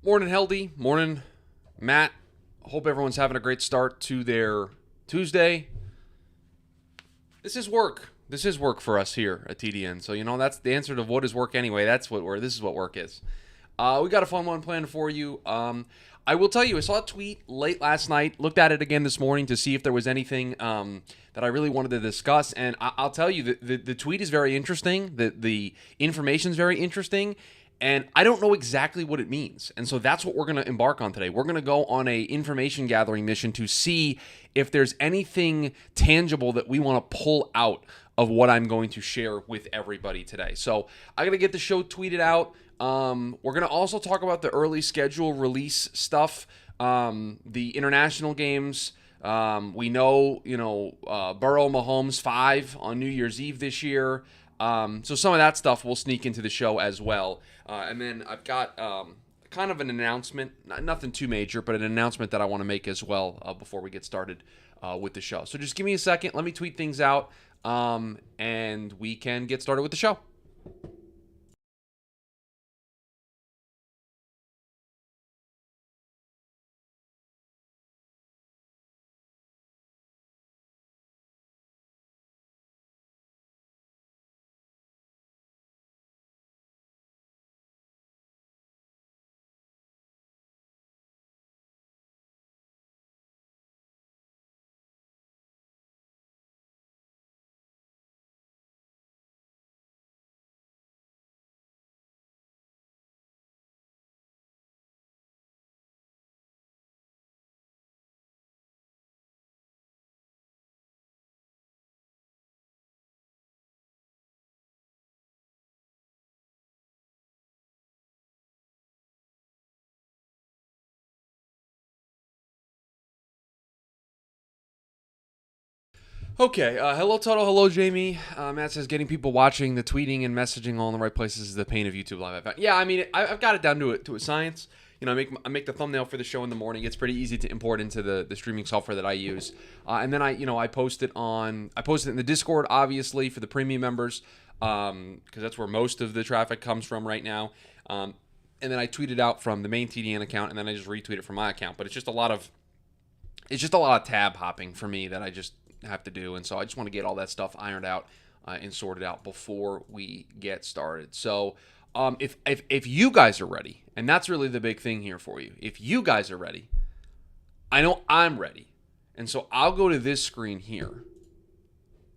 Morning, Healthy. Morning, Matt. Hope everyone's having a great start to their Tuesday. This is work. This is work for us here at TDN. So, that's the answer to what is work anyway. This is what work is. We got a fun one planned for you. I will tell you, I saw a tweet late last night, looked at it again this morning to see if there was anything that I really wanted to discuss. And I'll tell you, the tweet is very interesting. The information is very interesting. And I don't know exactly what it means. And so that's what we're going to embark on today. We're going to go on a information gathering mission to see if there's anything tangible that we want to pull out of what I'm going to share with everybody today. So I'm going to get the show tweeted out. We're going to also talk about the early schedule release stuff, the international games. We know, Burrow, Mahomes 5 on New Year's Eve this year. So some of that stuff will sneak into the show as well. And then I've got kind of an announcement, nothing too major, but an announcement that I want to make as well before we get started with the show. So just give me a second. Let me tweet things out, and we can get started with the show. Okay, hello Toto, hello Jamie. Matt says getting people watching, the tweeting and messaging all in the right places is the pain of YouTube Live. Yeah, I mean, I've got it down to a science. I make the thumbnail for the show in the morning. It's pretty easy to import into the streaming software that I use, and then I post it in the Discord, obviously for the premium members, because that's where most of the traffic comes from right now. And then I tweet it out from the main TDN account, and then I just retweet it from my account. But it's just a lot of tab hopping for me that I just have to do, and so I just want to get all that stuff ironed out and sorted out before we get started. So if you guys are ready, and that's really the big thing here for you, if you guys are ready, I know I'm ready, and so I'll go to this screen here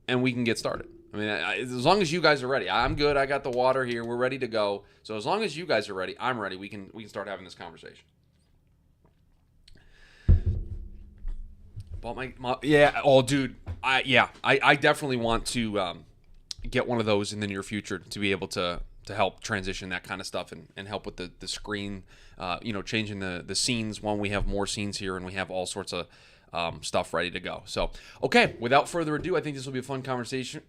and we can get started. I mean, as long as you guys are ready, I'm good. I got the water here. We're ready to go. So as long as you guys are ready, I'm ready. We can start having this conversation. Yeah. Oh, dude. I definitely want to get one of those in the near future to be able to help transition that kind of stuff and help with the screen, changing the scenes when we have more scenes here and we have all sorts of stuff ready to go. So, okay, without further ado, I think this will be a fun conversation.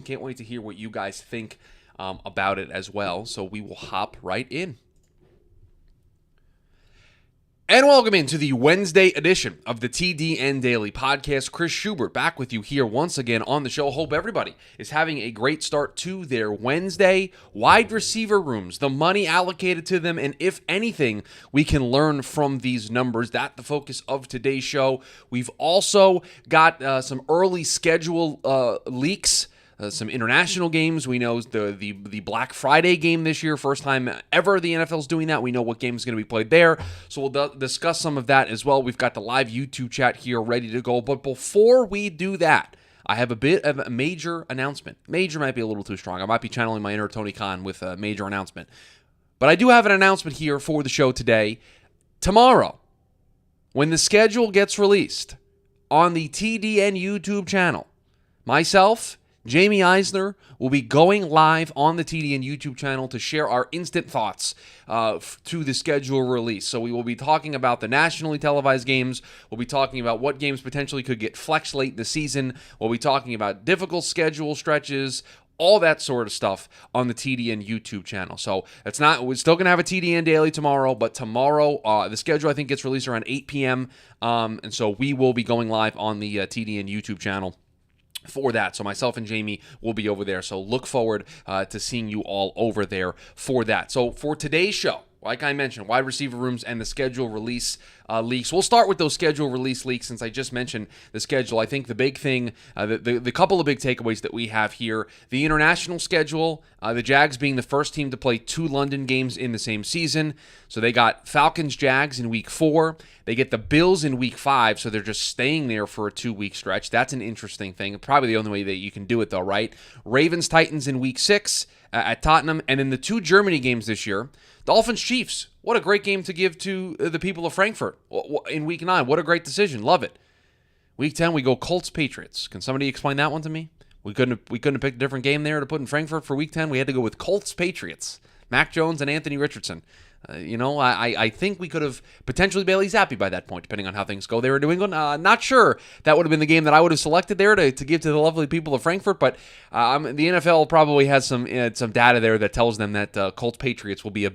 Can't wait to hear what you guys think about it as well. So we will hop right in. And welcome into the Wednesday edition of the TDN Daily podcast. Chris Schubert back with you here once again on the show. Hope everybody is having a great start to their Wednesday. Wide receiver rooms, the money allocated to them, and if anything, we can learn from these numbers. That's the focus of today's show. We've also got some early schedule leaks. Some international games. We know the Black Friday game this year, first time ever the NFL's doing that. We know what game is going to be played there. So we'll discuss some of that as well. We've got the live YouTube chat here ready to go. But before we do that, I have a bit of a major announcement. Major might be a little too strong. I might be channeling my inner Tony Khan with a major announcement. But I do have an announcement here for the show today. Tomorrow, when the schedule gets released on the TDN YouTube channel, myself, Jamie Eisner, will be going live on the TDN YouTube channel to share our instant thoughts to the schedule release. So we will be talking about the nationally televised games. We'll be talking about what games potentially could get flexed late in the season. We'll be talking about difficult schedule stretches, all that sort of stuff on the TDN YouTube channel. So we're still going to have a TDN Daily tomorrow, but tomorrow, the schedule I think gets released around 8 p.m. And so we will be going live on the TDN YouTube channel for that. So myself and Jamie will be over there. So look forward to seeing you all over there for that. So for today's show, like I mentioned, wide receiver rooms and the schedule release leaks. We'll start with those schedule release leaks since I just mentioned the schedule. I think the big thing, the couple of big takeaways that we have here, the international schedule, the Jags being the first team to play 2 London games in the same season. So they got Falcons-Jags in week 4. They get the Bills in week 5, so they're just staying there for a 2-week stretch. That's an interesting thing. Probably the only way that you can do it, though, right? Ravens-Titans in week 6 at Tottenham. And then the 2 Germany games this year, Dolphins-Chiefs. What a great game to give to the people of Frankfurt in week 9. What a great decision. Love it. Week 10, we go Colts-Patriots. Can somebody explain that one to me? We couldn't have picked a different game there to put in Frankfurt for week 10. We had to go with Colts-Patriots. Mac Jones and Anthony Richardson. I think we could have potentially Bailey Zappi by that point, depending on how things go there in New England. Not sure that would have been the game that I would have selected there to give to the lovely people of Frankfurt, but the NFL probably has some data there that tells them that Colts Patriots will be a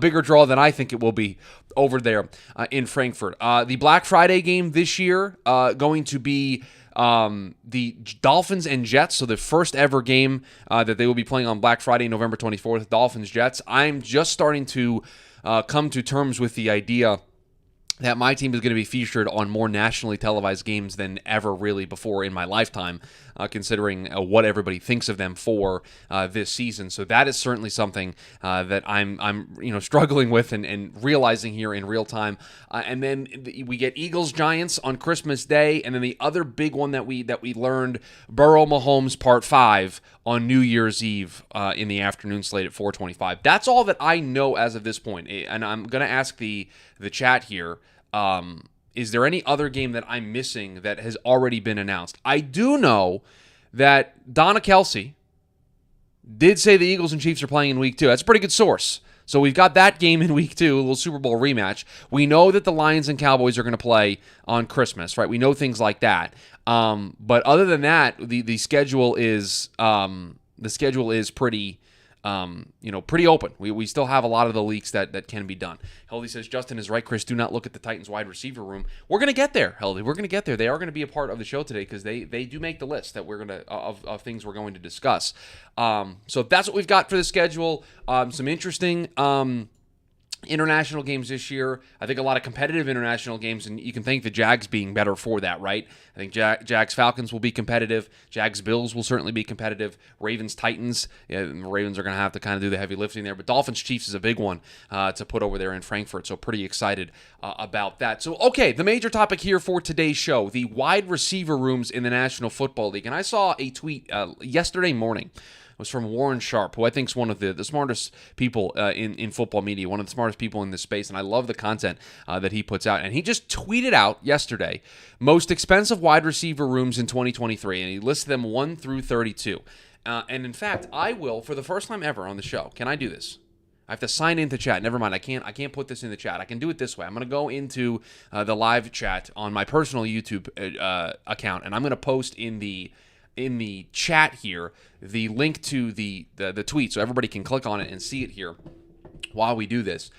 bigger draw than I think it will be over there in Frankfurt. The Black Friday game this year going to be the Dolphins and Jets, so the first ever game that they will be playing on Black Friday, November 24th, Dolphins-Jets. I'm just starting to come to terms with the idea that my team is going to be featured on more nationally televised games than ever really before in my lifetime, considering what everybody thinks of them for this season. So that is certainly something that I'm struggling with and realizing here in real time. And then we get Eagles-Giants on Christmas Day, and then the other big one that we learned, Burrow-Mahomes Part 5 on New Year's Eve in the afternoon slate at 4:25. That's all that I know as of this point, and I'm going to ask the chat here. Is there any other game that I'm missing that has already been announced? I do know that Donna Kelsey did say the Eagles and Chiefs are playing in week 2. That's a pretty good source. So we've got that game in week 2, a little Super Bowl rematch. We know that the Lions and Cowboys are going to play on Christmas, right? We know things like that. But other than that, the schedule is pretty pretty open. We still have a lot of the leaks that can be done. Heldy says, Justin is right, Chris. Do not look at the Titans wide receiver room. We're going to get there, Heldy. We're going to get there. They are going to be a part of the show today because they do make the list that we're going to of things we're going to discuss. So that's what we've got for the schedule. Some interesting international games this year. I think a lot of competitive international games, and you can thank the Jags being better for that, right? I think Jags-Falcons will be competitive. Jags-Bills will certainly be competitive. Ravens-Titans, the Ravens are going to have to kind of do the heavy lifting there. But Dolphins-Chiefs is a big one to put over there in Frankfurt, so pretty excited about that. So, okay, the major topic here for today's show, the wide receiver rooms in the National Football League. And I saw a tweet yesterday morning. It was from Warren Sharp, who I think is one of the smartest people in football media, one of the smartest people in this space, and I love the content that he puts out. And he just tweeted out yesterday, most expensive wide receiver rooms in 2023, and he listed them 1 through 32. And in fact, I will, for the first time ever on the show, can I do this? I have to sign into chat. Never mind, I can't put this in the chat. I can do it this way. I'm going to go into the live chat on my personal YouTube account, and I'm going to post in the chat here the link to the tweet so everybody can click on it and see it here while we do this.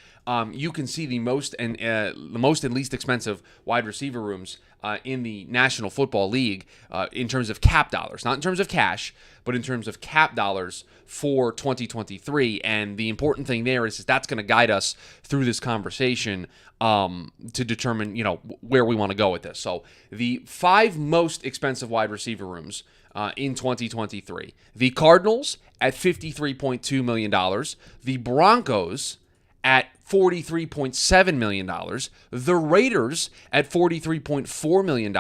You can see the most and least expensive wide receiver rooms in the National Football League in terms of cap dollars, not in terms of cash, but in terms of cap dollars for 2023. And the important thing there is that's going to guide us through this conversation to determine, where we want to go with this. So the 5 most expensive wide receiver rooms in 2023. The Cardinals at $53.2 million. The Broncos at $43.7 million. The Raiders at $43.4 million.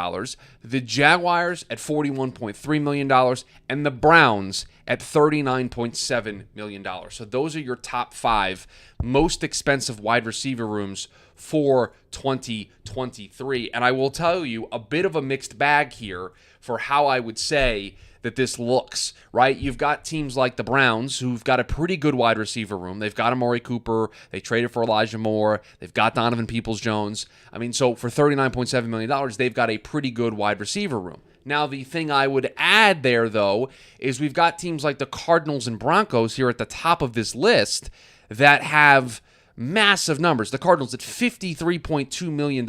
The Jaguars at $41.3 million. And the Browns at $39.7 million. So those are your top 5 most expensive wide receiver rooms for 2023. And I will tell you a bit of a mixed bag here for how I would say that this looks, right? You've got teams like the Browns who've got a pretty good wide receiver room. They've got Amari Cooper. They traded for Elijah Moore. They've got Donovan Peoples-Jones. So for $39.7 million, they've got a pretty good wide receiver room. Now, the thing I would add there, though, is we've got teams like the Cardinals and Broncos here at the top of this list that have massive numbers. The Cardinals at $53.2 million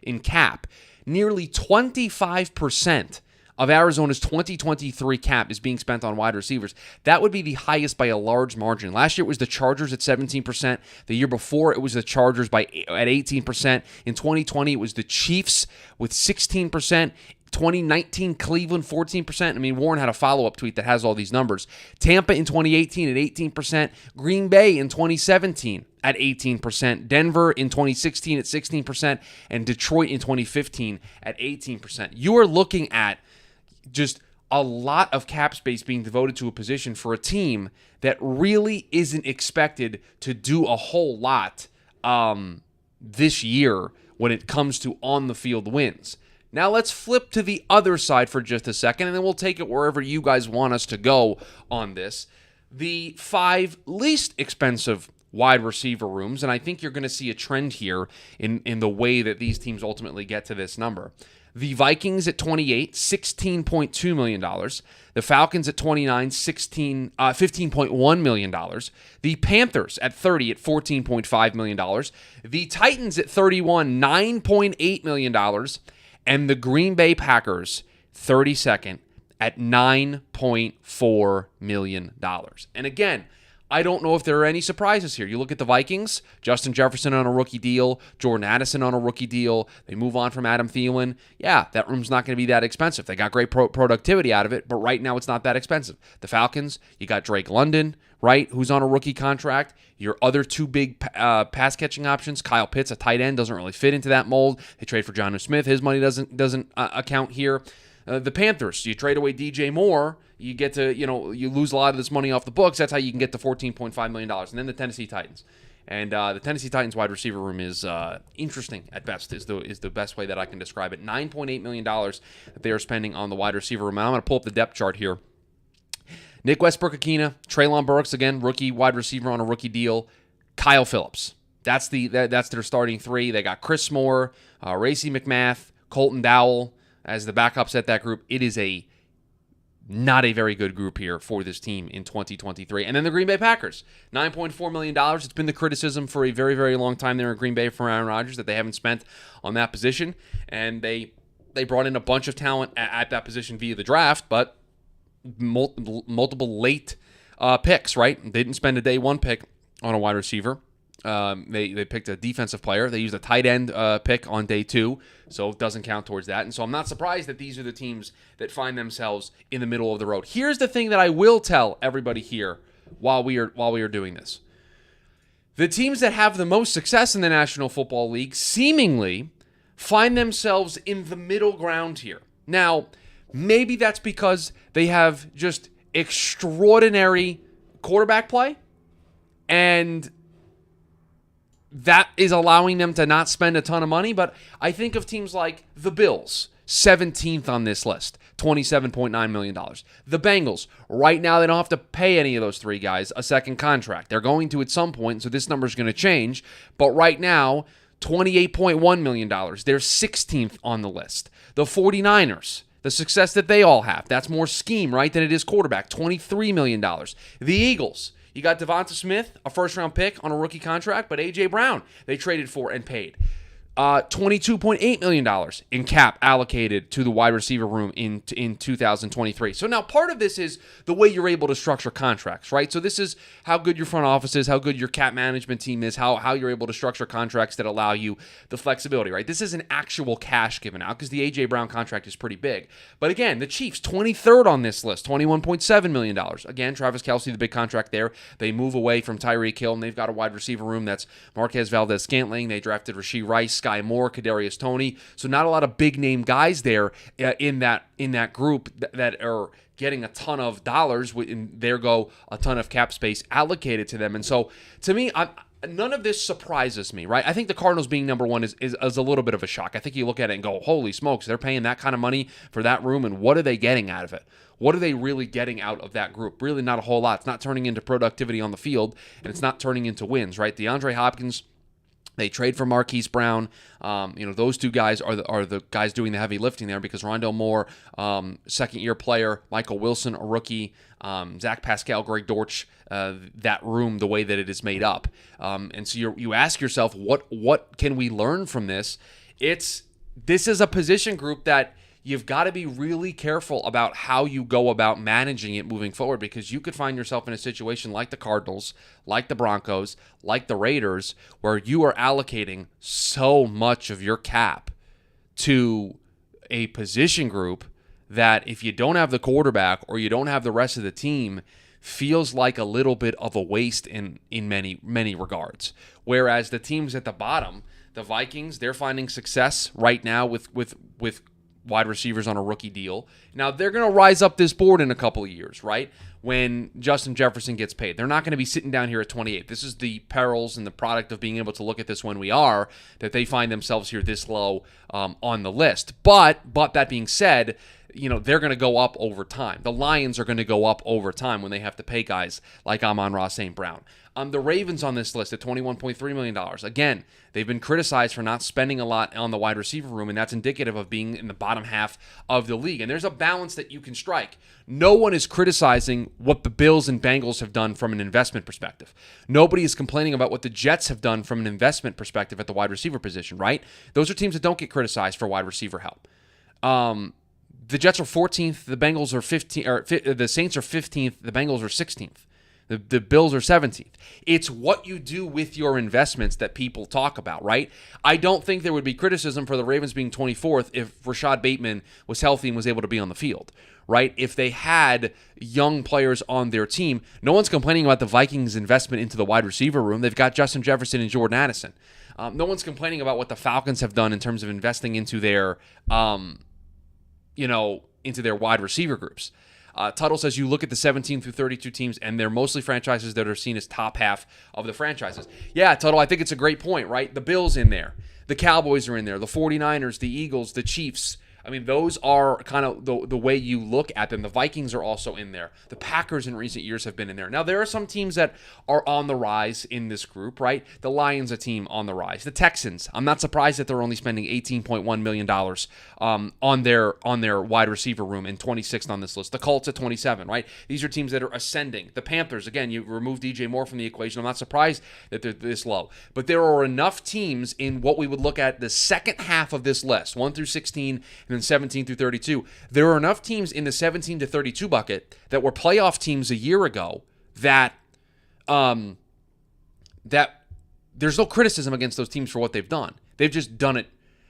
in cap. Nearly 25% of Arizona's 2023 cap is being spent on wide receivers. That would be the highest by a large margin. Last year it was the Chargers at 17%. The year before it was the Chargers at 18%. In 2020 it was the Chiefs with 16%. 2019, Cleveland, 14%. I mean, Warren had a follow-up tweet that has all these numbers. Tampa in 2018 at 18%. Green Bay in 2017 at 18%. Denver in 2016 at 16%. And Detroit in 2015 at 18%. You are looking at just a lot of cap space being devoted to a position for a team that really isn't expected to do a whole lot this year when it comes to on-the-field wins. Now let's flip to the other side for just a second, and then we'll take it wherever you guys want us to go on this. The 5 least expensive wide receiver rooms, and I think you're going to see a trend here in the way that these teams ultimately get to this number. The Vikings at 28, $16.2 million. The Falcons at 29, $15.1 million. The Panthers at 30 at $14.5 million. The Titans at 31, $9.8 million. And the Green Bay Packers, 32nd, at $9.4 million. And again, I don't know if there are any surprises here. You look at the Vikings, Justin Jefferson on a rookie deal, Jordan Addison on a rookie deal. They move on from Adam Thielen. Yeah, that room's not going to be that expensive. They got great productivity out of it, but right now it's not that expensive. The Falcons, you got Drake London, right, who's on a rookie contract. Your other 2 big pass-catching options, Kyle Pitts, a tight end, doesn't really fit into that mold. They trade for Jonnu Smith. His money doesn't account here. The Panthers, you trade away DJ Moore, you get to, you lose a lot of this money off the books. That's how you can get to $14.5 million. And then the Tennessee Titans. And the Tennessee Titans wide receiver room is interesting at best, is the best way that I can describe it. $9.8 million that they are spending on the wide receiver room. And I'm going to pull up the depth chart here. Nick Westbrook-Akina, Treylon Burks, again, rookie wide receiver on a rookie deal. Kyle Phillips. That's their starting 3. They got Chris Moore, Racey McMath, Colton Dowell as the backups at that group. It is not a very good group here for this team in 2023. And then the Green Bay Packers, $9.4 million. It's been the criticism for a very, very long time there in Green Bay for Aaron Rodgers that they haven't spent on that position. And they brought in a bunch of talent at that position via the draft, but multiple late picks, right? They didn't spend a day 1 pick on a wide receiver. They picked a defensive player. They used a tight end pick on day 2, so it doesn't count towards that. And so I'm not surprised that these are the teams that find themselves in the middle of the road. Here's the thing that I will tell everybody here while we are doing this. The teams that have the most success in the National Football League seemingly find themselves in the middle ground here. Now, maybe that's because they have just extraordinary quarterback play, and that is allowing them to not spend a ton of money. But I think of teams like the Bills, 17th on this list, $27.9 million. The Bengals, right now they don't have to pay any of those 3 guys a second contract. They're going to at some point, so this number is going to change. But right now, $28.1 million. They're 16th on the list. The 49ers, the success that they all have, that's more scheme, right, than it is quarterback, $23 million. The Eagles, you got Devonta Smith, a first-round pick on a rookie contract, but A.J. Brown they traded for and paid. $22.8 million in cap allocated to the wide receiver room in 2023. So now part of this is the way you're able to structure contracts, right? So this is how good your front office is, how good your cap management team is, how you're able to structure contracts that allow you the flexibility, right? This is an actual cash given out because the A.J. Brown contract is pretty big. But again, the Chiefs, 23rd on this list, $21.7 million. Again, Travis Kelce, the big contract there. They move away from Tyreek Hill, and they've got a wide receiver room that's Marquez Valdez-Scantling. They drafted Rashee Rice, Sky Moore, Kadarius Toney. So not a lot of big name guys there in that group that are getting a ton of dollars. There go a ton of cap space allocated to them. And so to me, none of this surprises me, right? I think the Cardinals being number 1 is a little bit of a shock. I think you look at it and go, holy smokes, they're paying that kind of money for that room, and what are they getting out of it? What are they really getting out of that group? Really not a whole lot. It's not turning into productivity on the field, and it's not turning into wins, right? DeAndre Hopkins, they trade for Marquise Brown. Those 2 guys are the guys doing the heavy lifting there because Rondale Moore, second-year player, Michael Wilson, a rookie, Zach Pascal, Greg Dortch, that room, the way that it is made up. And so you ask yourself, what can we learn from this? This is a position group that you've got to be really careful about how you go about managing it moving forward, because you could find yourself in a situation like the Cardinals, like the Broncos, like the Raiders, where you are allocating so much of your cap to a position group that if you don't have the quarterback or you don't have the rest of the team, feels like a little bit of a waste in many regards. Whereas the teams at the bottom, the Vikings, they're finding success right now with wide receivers on a rookie deal. Now, they're going to rise up this board in a couple of years, right? When Justin Jefferson gets paid. They're not going to be sitting down here at 28. This is the perils and the product of being able to look at this when we are, that they find themselves here this low on the list. But that being said, they're going to go up over time. The Lions are going to go up over time when they have to pay guys like Amon-Ra St. Brown. The Ravens on this list at $21.3 million. Again, they've been criticized for not spending a lot on the wide receiver room, and that's indicative of being in the bottom half of the league. And there's a balance that you can strike. No one is criticizing what the Bills and Bengals have done from an investment perspective. Nobody is complaining about what the Jets have done from an investment perspective at the wide receiver position, right? Those are teams that don't get criticized for wide receiver help. The Jets are 14th, the Bengals are 15th, the Saints are 15th, the Bengals are 16th. The Bills are 17th. It's what you do with your investments that people talk about, right? I don't think there would be criticism for the Ravens being 24th if Rashad Bateman was healthy and was able to be on the field, right? If they had young players on their team, no one's complaining about the Vikings' investment into the wide receiver room. They've got Justin Jefferson and Jordan Addison. No one's complaining about what the Falcons have done in terms of investing into their, into their wide receiver groups. Tuttle says you look at the 17 through 32 teams, and they're mostly franchises that are seen as top half of the franchises. Yeah, Tuttle, I think it's a great point, right? The Bills in there. The Cowboys are in there. The 49ers, the Eagles, the Chiefs. I mean, those are kind of the way you look at them. The Vikings are also in there. The Packers in recent years have been in there. Now, there are some teams that are on the rise in this group, right? The Lions, a team on the rise. The Texans, I'm not surprised that they're only spending $18.1 million on their wide receiver room, and 26th on this list. The Colts at 27, right? These are teams that are ascending. The Panthers, again, you remove DJ Moore from the equation. I'm not surprised that they're this low. But there are enough teams in what we would look at the second half of this list, 1 through 16, and then 17 through 32. There are enough teams in the 17 to 32 bucket that were playoff teams a year ago that there's no criticism against those teams for what they've done. They've just done it.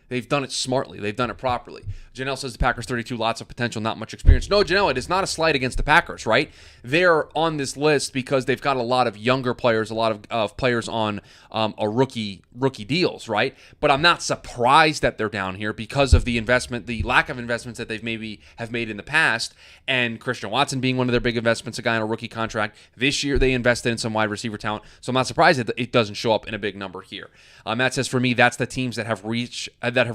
They've done it smartly. They've done it properly. Janelle says the Packers 32, lots of potential, not much experience. No, Janelle, it is not a slight against the Packers, right? They're on this list because they've got a lot of younger players, a lot of players on a rookie deals, right? But I'm not surprised that they're down here because of the investment, the lack of investments that they've maybe have made in the past, and Christian Watson being one of their big investments, a guy on a rookie contract. This year they invested in some wide receiver talent, so I'm not surprised that it doesn't show up in a big number here. Matt says, for me, that's the teams that have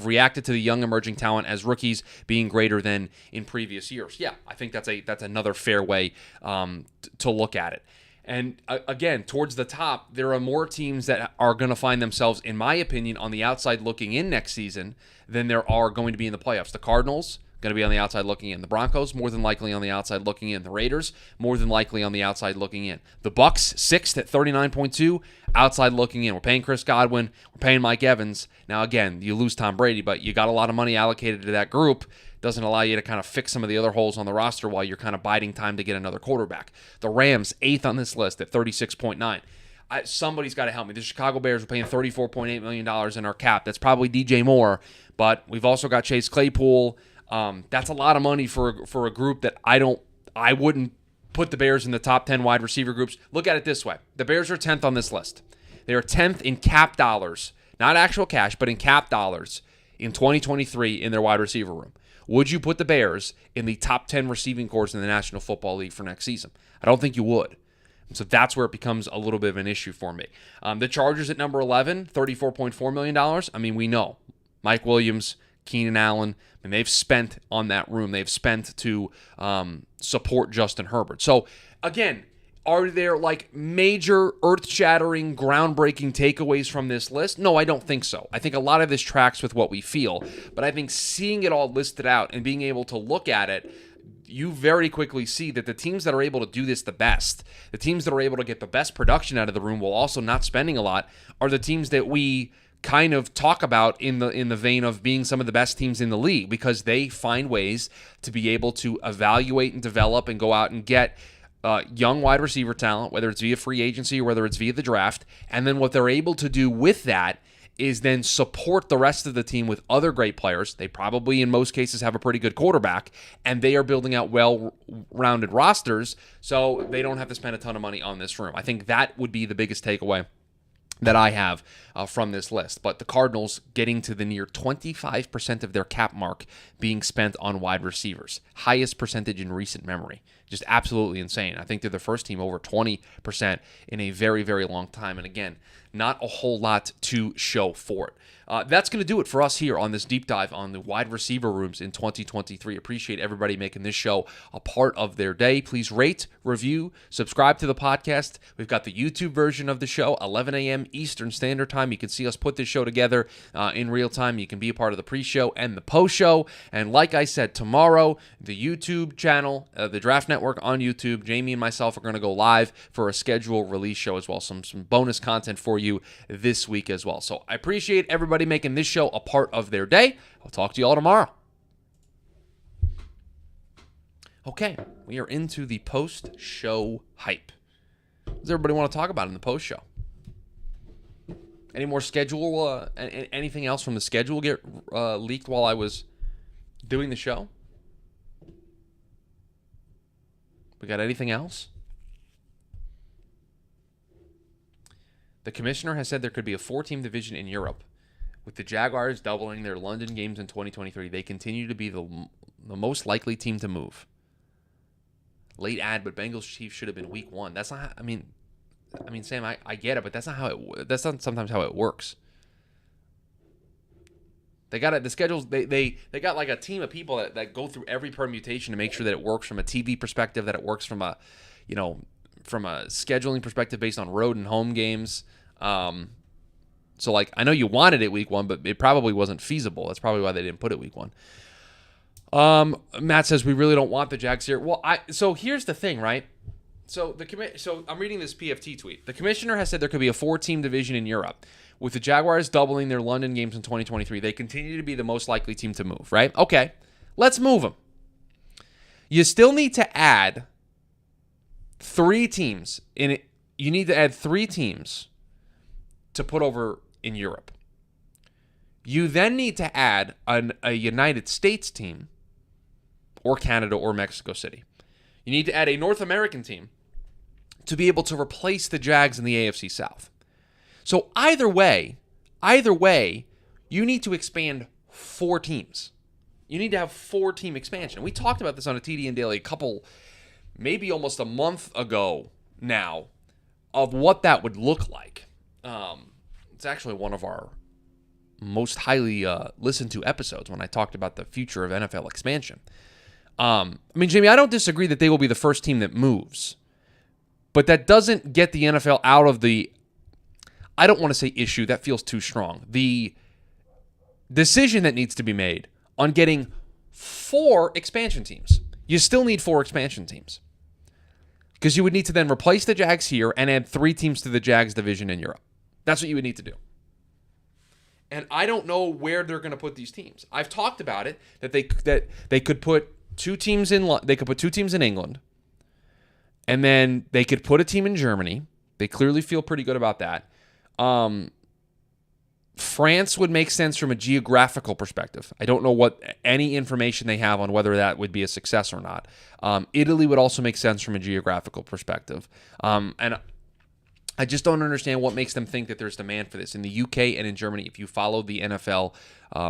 reacted to the young emerging talent as rookies being greater than in previous years. Yeah, I think that's another fair way to look at it. And again, towards the top, there are more teams that are going to find themselves, in my opinion, on the outside looking in next season than there are going to be in the playoffs. The Cardinals, going to be on the outside looking in. The Broncos, more than likely on the outside looking in. The Raiders, more than likely on the outside looking in. The Bucks, 6th at 39.2, outside looking in. We're paying Chris Godwin. We're paying Mike Evans. Now, again, you lose Tom Brady, but you got a lot of money allocated to that group. Doesn't allow you to kind of fix some of the other holes on the roster while you're kind of biding time to get another quarterback. The Rams, 8th on this list at 36.9. Somebody's got to help me. The Chicago Bears are paying $34.8 million in our cap. That's probably DJ Moore, but we've also got Chase Claypool. That's a lot of money for a group that I wouldn't put the Bears in the top 10 wide receiver groups. Look at it this way. The Bears are 10th on this list. They are 10th in cap dollars, not actual cash, but in cap dollars in 2023 in their wide receiver room. Would you put the Bears in the top 10 receiving corps in the National Football League for next season? I don't think you would. So that's where it becomes a little bit of an issue for me. The Chargers at number 11, $34.4 million. I mean, we know Mike Williams, Keenan Allen, and they've spent on that room. They've spent to support Justin Herbert. So, again, are there like major earth-shattering, groundbreaking takeaways from this list? No, I don't think so. I think a lot of this tracks with what we feel. But I think seeing it all listed out and being able to look at it, you very quickly see that the teams that are able to do this the best, the teams that are able to get the best production out of the room while also not spending a lot, are the teams that we kind of talk about in the vein of being some of the best teams in the league, because they find ways to be able to evaluate and develop and go out and get young wide receiver talent, whether it's via free agency or whether it's via the draft. And then what they're able to do with that is then support the rest of the team with other great players. They probably, in most cases, have a pretty good quarterback, and they are building out well-rounded rosters, so they don't have to spend a ton of money on this room. I think that would be the biggest takeaway that I have from this list. But the Cardinals getting to the near 25% of their cap mark being spent on wide receivers. Highest percentage in recent memory. Just absolutely insane. I think they're the first team over 20% in a very, very long time. And again, not a whole lot to show for it. That's going to do it for us here on this deep dive on the wide receiver rooms in 2023. Appreciate everybody making this show a part of their day. Please rate, review, subscribe to the podcast. We've got the YouTube version of the show, 11 a.m. Eastern Standard Time. You can see us put this show together in real time. You can be a part of the pre-show and the post-show. And like I said, tomorrow, the YouTube channel, the Draft Network on YouTube, Jamie and myself are going to go live for a scheduled release show as well. Some bonus content for you this week as well. So I appreciate everybody making this show a part of their day. I'll talk to you all tomorrow. Okay, we are into the post-show hype. What does everybody want to talk about in the post-show? Any more schedule, anything else from the schedule get leaked while I was doing the show? We got anything else? The commissioner has said there could be a 4-team division in Europe. With the Jaguars doubling their London games in 2023, they continue to be the most likely team to move. Late ad, but Bengals Chiefs should have been week 1. That's not. I mean, Sam, I get it, but that's not how it. That's not sometimes how it works. They got it. The schedules. They got like a team of people that go through every permutation to make sure that it works from a TV perspective, that it works from a, from a scheduling perspective based on road and home games. So, like, I know you wanted it week 1, but it probably wasn't feasible. That's probably why they didn't put it week 1. Matt says we really don't want the Jags here. Well, so here's the thing, right? So I'm reading this PFT tweet. The commissioner has said there could be a 4-team division in Europe. With the Jaguars doubling their London games in 2023, they continue to be the most likely team to move, right? Okay, let's move them. You still need to add 3 teams in it. You need to add 3 teams to put over in Europe. You then need to add a United States team, or Canada or Mexico City. You need to add a North American team to be able to replace the Jags in the AFC South. So either way, you need to expand 4 teams. You need to have 4-team expansion. We talked about this on a TDN Daily maybe almost a month ago now, of what that would look like. It's actually one of our most highly listened to episodes when I talked about the future of NFL expansion. Jamie, I don't disagree that they will be the first team that moves, but that doesn't get the NFL out of the, I don't want to say issue, that feels too strong, the decision that needs to be made on getting 4 expansion teams. You still need 4 expansion teams, because you would need to then replace the Jags here and add 3 teams to the Jags division in Europe. That's what you would need to do. And I don't know where they're going to put these teams. I've talked about it, that they could put 2 teams in. They could put 2 teams in England, and then they could put a team in Germany. They clearly feel pretty good about that. France would make sense from a geographical perspective. I don't know what any information they have on whether that would be a success or not. Italy would also make sense from a geographical perspective. And I just don't understand what makes them think that there's demand for this. In the UK and in Germany, if you follow the NFL,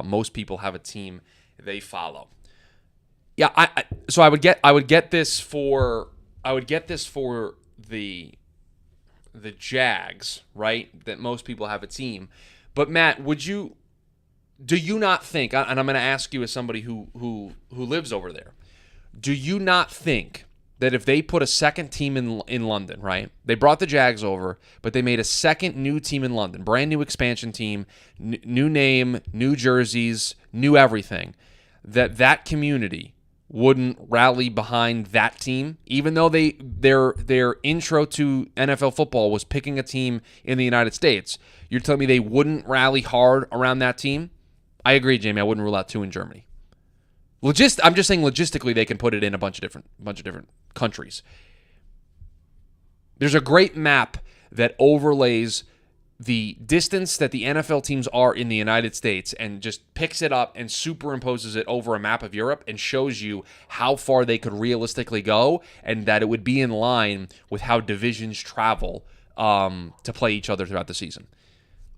most people have a team they follow. Yeah, so I would get this for the Jags, right? That most people have a team. But Matt, do you not think, and I'm going to ask you as somebody who lives over there, do you not think that if they put a second team in London, right? They brought the Jags over, but they made a second new team in London, brand new expansion team, new name, new jerseys, new everything, that community wouldn't rally behind that team, even though their intro to NFL football was picking a team in the United States. You're telling me they wouldn't rally hard around that team? I agree, Jamie. I wouldn't rule out 2 in Germany. I'm just saying logistically they can put it in a bunch of different countries. There's a great map that overlays the distance that the NFL teams are in the United States and just picks it up and superimposes it over a map of Europe and shows you how far they could realistically go and that it would be in line with how divisions travel to play each other throughout the season.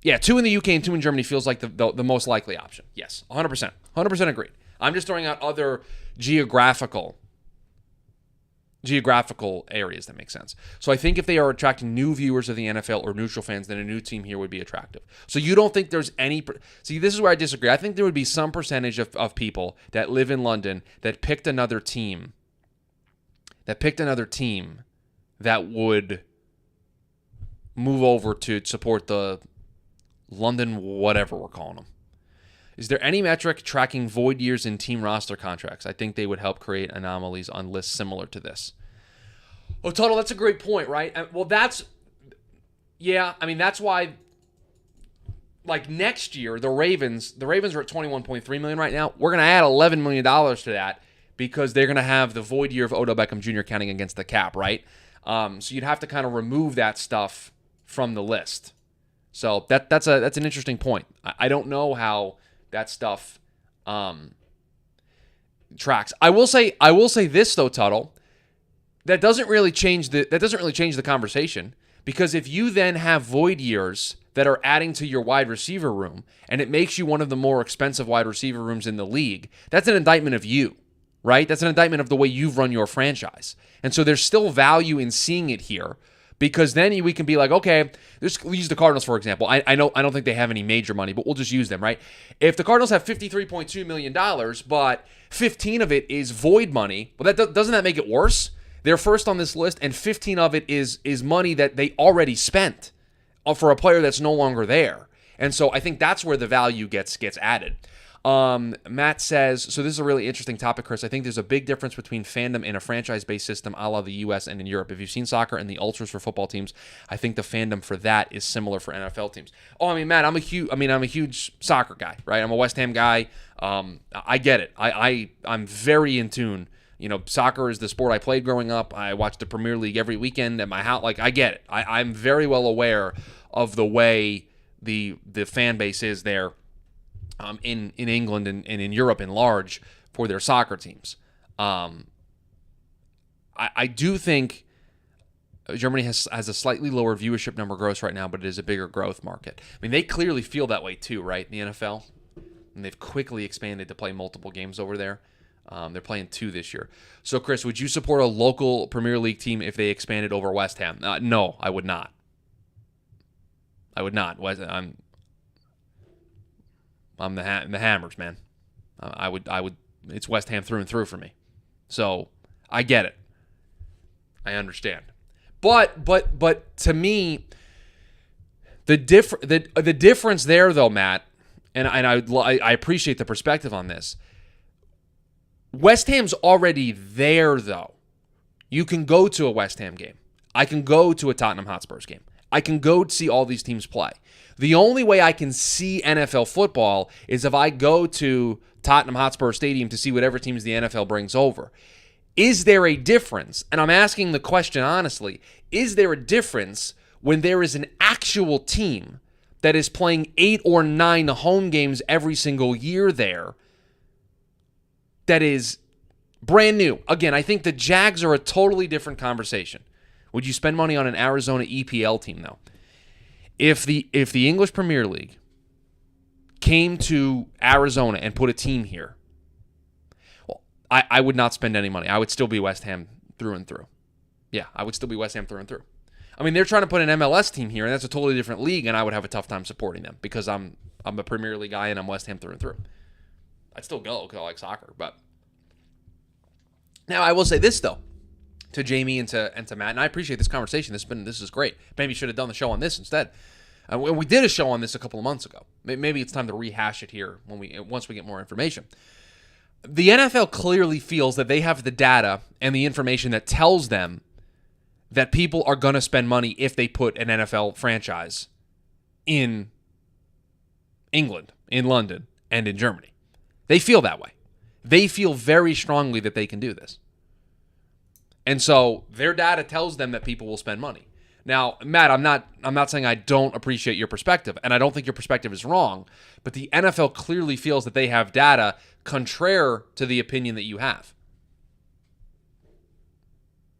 Yeah, 2 in the UK and 2 in Germany feels like the most likely option. Yes, 100%. 100% agreed. I'm just throwing out other geographical areas that make sense. So I think if they are attracting new viewers of the NFL or neutral fans, then a new team here would be attractive. So you don't think there's any... See, this is where I disagree. I think there would be some percentage of people that live in London that picked another team that would move over to support the London whatever we're calling them. Is there any metric tracking void years in team roster contracts? I think they would help create anomalies on lists similar to this. Oh, Total, that's a great point, right? Well, that's why, like next year, the Ravens are at $21.3 million right now. We're going to add $11 million to that because they're going to have the void year of Odell Beckham Jr. counting against the cap, right? So you'd have to kind of remove that stuff from the list. So that's an interesting point. I don't know how that stuff tracks. I will say this though, Tuttle. That doesn't really change the conversation, because if you then have void years that are adding to your wide receiver room and it makes you one of the more expensive wide receiver rooms in the league, that's an indictment of you, right? That's an indictment of the way you've run your franchise. And so there's still value in seeing it here. Because then we can be like, okay, let's use the Cardinals, for example. I don't think they have any major money, but we'll just use them, right? If the Cardinals have $53.2 million, but 15 of it is void money, well, doesn't that make it worse? They're first on this list, and 15 of it is money that they already spent for a player that's no longer there. And so I think that's where the value gets added. Matt says, so this is a really interesting topic, Chris. I think there's a big difference between fandom in a franchise-based system a la the U.S. and in Europe. If you've seen soccer and the ultras for football teams, I think the fandom for that is similar for NFL teams. Oh, I mean, Matt, I'm a huge soccer guy, right? I'm a West Ham guy. I get it. I'm very in tune. You know, soccer is the sport I played growing up. I watched the Premier League every weekend at my house. Like, I get it. I'm very well aware of the way the fan base is there. In England and in Europe in large for their soccer teams. I do think Germany has a slightly lower viewership number gross right now, but it is a bigger growth market. I mean, they clearly feel that way too, right, in the NFL? And they've quickly expanded to play multiple games over there. They're playing 2 this year. So, Chris, would you support a local Premier League team if they expanded over West Ham? No, I would not. I'm the Hammers, man. I would. It's West Ham through and through for me. So I get it. I understand. But to me, the difference there, though, Matt, and I appreciate the perspective on this. West Ham's already there, though. You can go to a West Ham game. I can go to a Tottenham Hotspurs game. I can go see all these teams play. The only way I can see NFL football is if I go to Tottenham Hotspur Stadium to see whatever teams the NFL brings over. Is there a difference? And I'm asking the question honestly. Is there a difference when there is an actual team that is playing 8 or 9 home games every single year there that is brand new? Again, I think the Jags are a totally different conversation. Would you spend money on an Arizona EPL team, though? If the English Premier League came to Arizona and put a team here, well, I would not spend any money. I would still be West Ham through and through. Yeah, I would still be West Ham through and through. I mean, they're trying to put an MLS team here, and that's a totally different league, and I would have a tough time supporting them because I'm a Premier League guy and I'm West Ham through and through. I'd still go because I like soccer, but now I will say this though. To Jamie and to Matt, and I appreciate this conversation. This is great. Maybe should have done the show on this instead. We did a show on this a couple of months ago. Maybe it's time to rehash it here once we get more information. The NFL clearly feels that they have the data and the information that tells them that people are going to spend money if they put an NFL franchise in England, in London, and in Germany. They feel that way. They feel very strongly that they can do this. And so their data tells them that people will spend money. Now, Matt, I'm not saying I don't appreciate your perspective, and I don't think your perspective is wrong, but the NFL clearly feels that they have data contrary to the opinion that you have.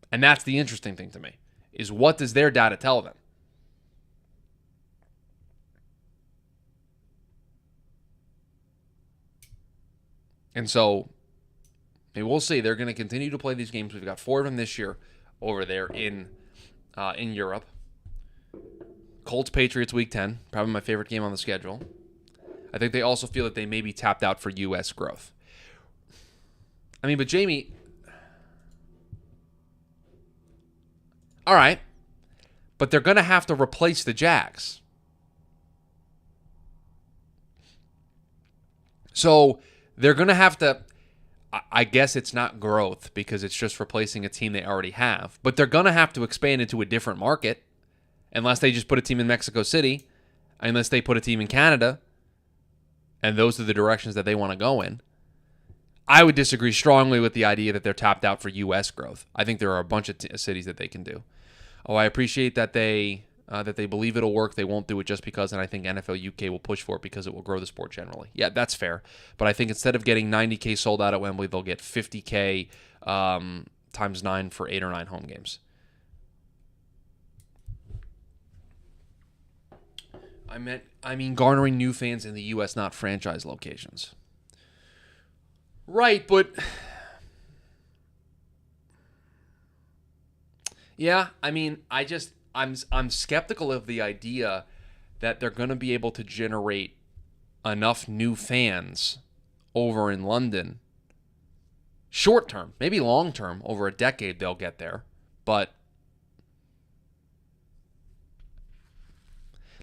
And that's the interesting thing to me, is what does their data tell them? And so we'll see. They're going to continue to play these games. We've got 4 of them this year over there in Europe. Colts Patriots Week 10, probably my favorite game on the schedule. I think they also feel that they may be tapped out for U.S. growth. I mean, but Jamie, all right, but they're going to have to replace the Jags. So they're going to have to, I guess it's not growth because it's just replacing a team they already have, but they're going to have to expand into a different market unless they just put a team in Mexico City, unless they put a team in Canada, and those are the directions that they want to go in. I would disagree strongly with the idea that they're tapped out for U.S. growth. I think there are a bunch of cities that they can do. Oh, I appreciate that they believe it'll work. They won't do it just because, and I think NFL UK will push for it because it will grow the sport generally. Yeah, that's fair. But I think instead of getting 90K sold out at Wembley, they'll get 50K times 9 for 8 or 9 home games. I mean garnering new fans in the U.S., not franchise locations. Right, but yeah, I mean, I'm skeptical of the idea that they're going to be able to generate enough new fans over in London. Short term, maybe long term, over a decade they'll get there, but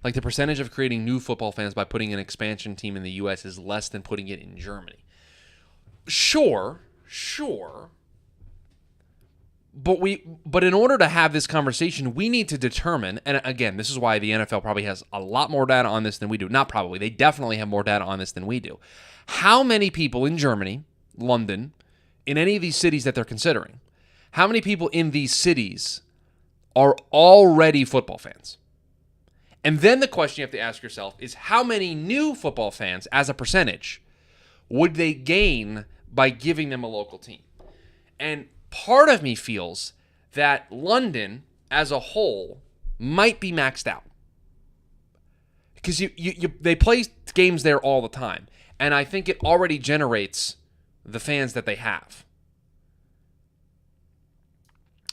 like the percentage of creating new football fans by putting an expansion team in the U.S. is less than putting it in Germany. Sure. But in order to have this conversation, we need to determine, and again, this is why the NFL probably has a lot more data on this than we do. Not probably, they definitely have more data on this than we do. How many people in Germany, London, in any of these cities that they're considering, how many people in these cities are already football fans? And then the question you have to ask yourself is how many new football fans, as a percentage, would they gain by giving them a local team? And part of me feels that London, as a whole, might be maxed out. Because they play games there all the time. And I think it already generates the fans that they have.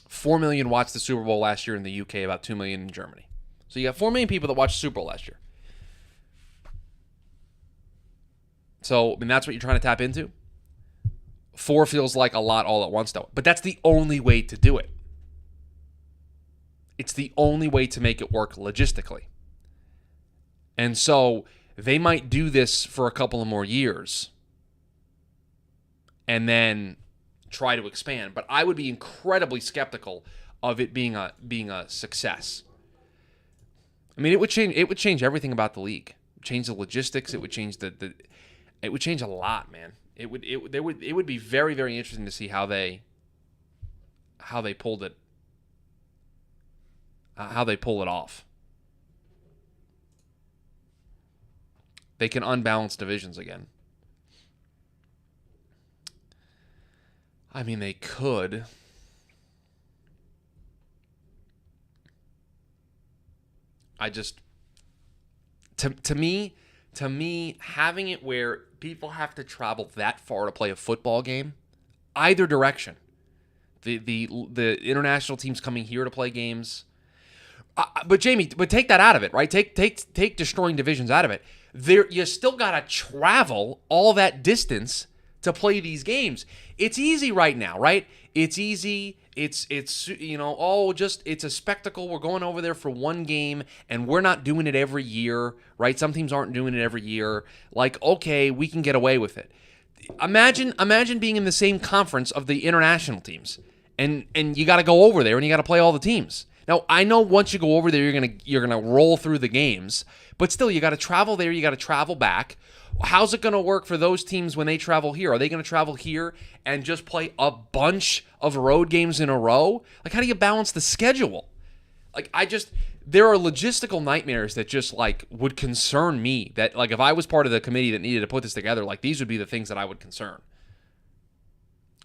4 million watched the Super Bowl last year in the UK, about 2 million in Germany. So you got 4 million people that watched the Super Bowl last year. So, I mean, that's what you're trying to tap into? 4 feels like a lot all at once, though. But that's the only way to do it. It's the only way to make it work logistically. And so they might do this for a couple of more years and then try to expand. But I would be incredibly skeptical of it being a success. I mean, it would change everything about the league. It would change the logistics. It would change it would change a lot, man. It would be very, very interesting to see how they pulled it, how they pull it off. They can unbalance divisions again. I mean, they could. To me, having it where people have to travel that far to play a football game, either direction, the international teams coming here to play games, but Jamie, take that out of it, right? Take destroying divisions out of it. You still gotta travel all that distance to play these games. It's easy right now, right? It's easy it's it's a spectacle. We're going over there for one game, and we're not doing it every year, right? Some teams aren't doing it every year. Like, okay, we can get away with it. Imagine being in the same conference of the international teams, and you got to go over there and you got to play all the teams. Now, I know once you go over there, you're gonna roll through the games, but still, you got to travel there, you got to travel back. How's it going to work for those teams when they travel here? Are they going to travel here and just play a bunch of road games in a row? Like, how do you balance the schedule? Like, there are logistical nightmares that just, like, would concern me. That, like, if I was part of the committee that needed to put this together, like, these would be the things that I would concern.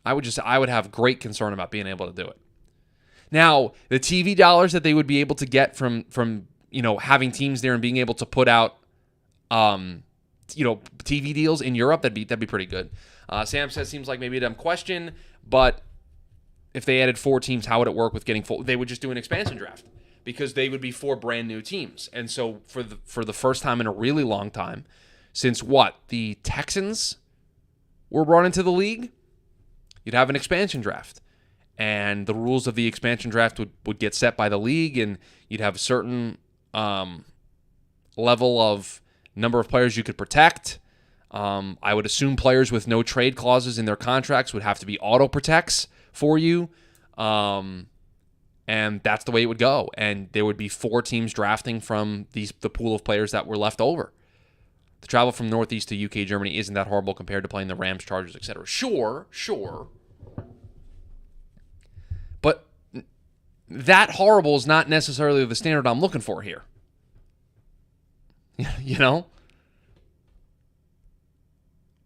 I would have great concern about being able to do it. Now, the TV dollars that they would be able to get from having teams there and being able to put out TV deals in Europe, that'd be pretty good. Sam says, seems like maybe a dumb question, but if they added 4 teams, how would it work with getting full? They would just do an expansion draft because they would be 4 brand new teams. And so for the first time in a really long time, since the Texans were brought into the league, you'd have an expansion draft. And the rules of the expansion draft would get set by the league, and you'd have a certain level of number of players you could protect. I would assume players with no trade clauses in their contracts would have to be auto protects for you. And that's the way it would go. And there would be 4 teams drafting from the pool of players that were left over. The travel from Northeast to UK, Germany isn't that horrible compared to playing the Rams, Chargers, etc. Sure. But that horrible is not necessarily the standard I'm looking for here.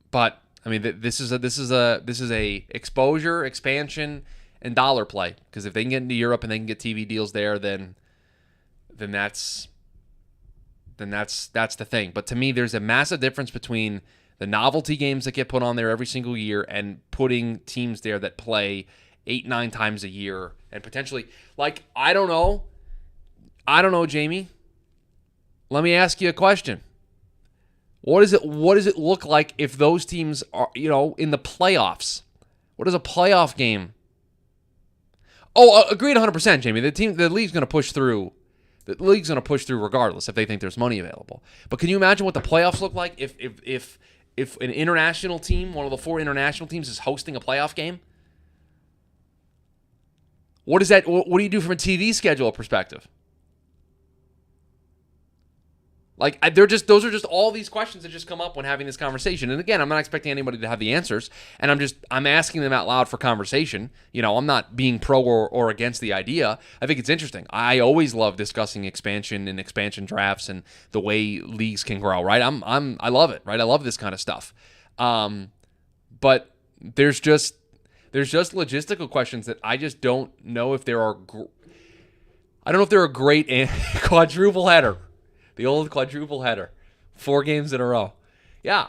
But I mean, this is a exposure, expansion, and dollar play. Because if they can get into Europe and they can get TV deals there, then that's the thing. But to me, there's a massive difference between the novelty games that get put on there every single year and putting teams there that play 8-9 times a year and potentially, like, I don't know, Jamie. Let me ask you a question. What does it look like if those teams are, in the playoffs? What is a playoff game? Oh, agreed 100%, Jamie. The league's going to push through. The league's going to push through regardless if they think there's money available. But can you imagine what the playoffs look like if an international team, one of the 4 international teams, is hosting a playoff game? What is that? What do you do from a TV schedule perspective? Like, those are just all these questions that just come up when having this conversation. And again, I'm not expecting anybody to have the answers, and I'm asking them out loud for conversation. I'm not being pro or against the idea. I think it's interesting. I always love discussing expansion and expansion drafts and the way leagues can grow. Right? I love it. Right? I love this kind of stuff. But there's just logistical questions that I just don't know if there are. I don't know if they're a great quadruple header. The old quadruple header. 4 games in a row. Yeah,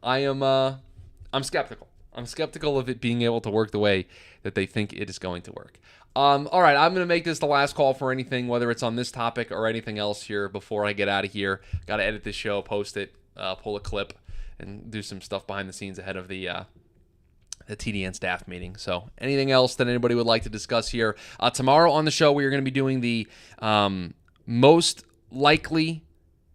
I'm skeptical. I'm skeptical of it being able to work the way that they think it is going to work. All right, I'm going to make this the last call for anything, whether it's on this topic or anything else here before I get out of here. Got to edit this show, post it, pull a clip, and do some stuff behind the scenes ahead of the TDN staff meeting. So anything else that anybody would like to discuss here? Tomorrow on the show, we are going to be doing the most likely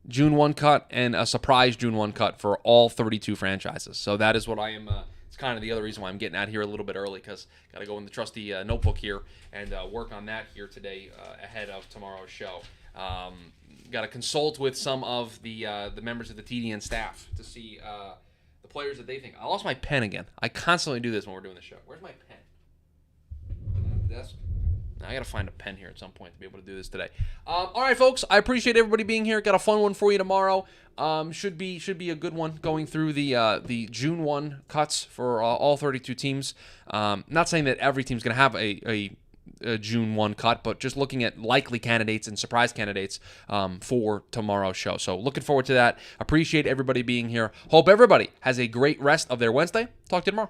June 1 cut and a surprise June 1 cut for all 32 franchises. So that is what I am. It's kind of the other reason why I'm getting out here a little bit early, because got to go in the trusty notebook here and work on that here today ahead of tomorrow's show. Got to consult with some of the members of the TDN staff to see the players that they think. I lost my pen again. I constantly do this when we're doing the show. Where's my pen? On the desk. I got to find a pen here at some point to be able to do this today. All right, folks. I appreciate everybody being here. Got a fun one for you tomorrow. Should be a good one going through the June 1 cuts for all 32 teams. Not saying that every team's going to have a June 1 cut, but just looking at likely candidates and surprise candidates for tomorrow's show. So looking forward to that. Appreciate everybody being here. Hope everybody has a great rest of their Wednesday. Talk to you tomorrow.